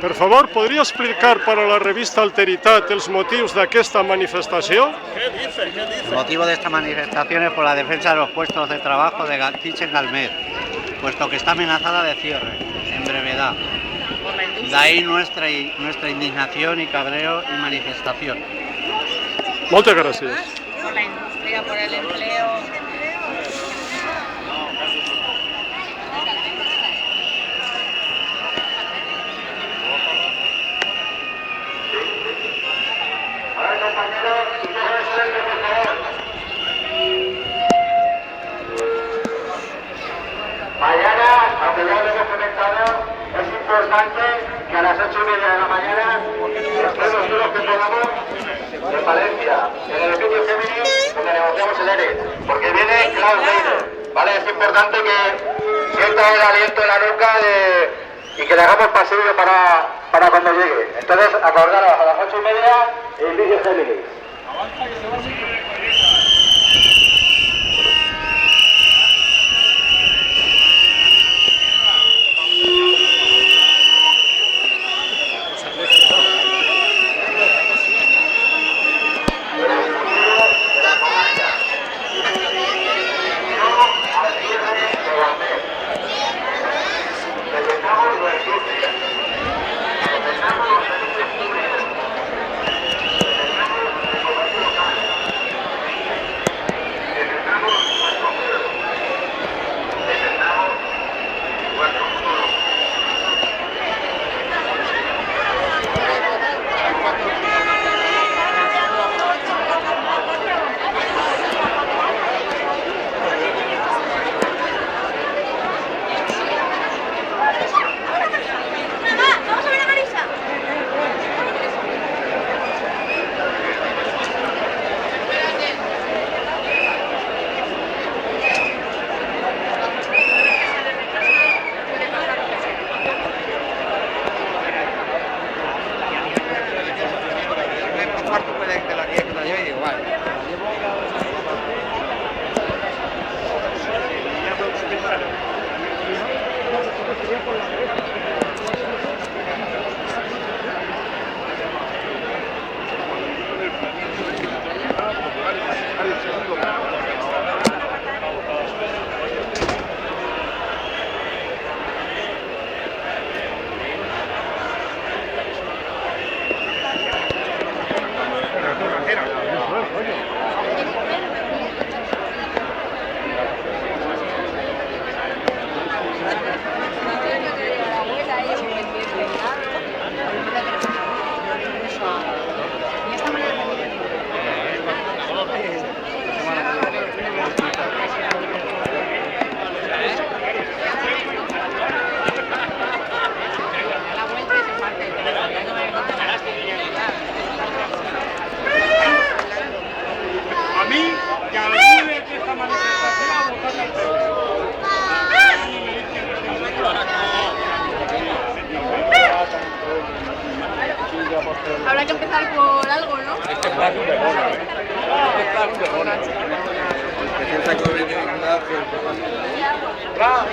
Per favor, podria explicar para la revista Alteritat els motius d'aquesta manifestació? El motivo de esta manifestación es por la defensa de los puestos de trabajo de Gatich-en-Galmet, puesto que está amenazada de cierre en brevedad. De ahí nuestra indignación y cabreo y manifestación. Moltes gràcies. Por la industria, por el empleo. Mañana, aunque ya lo hemos comentado, es importante que a las 8:30 de la mañana estemos todos los que podamos en Valencia, en el edificio Gemini, donde negociamos el ERE, porque viene Klaus Leider, ¿vale? Es importante que sienta el aliento en la nuca y que le hagamos pasillo para cuando llegue. Entonces, acordaros, a las 8:30, el edificio Gemini. Habrá que empezar por algo, ¿no? Claro,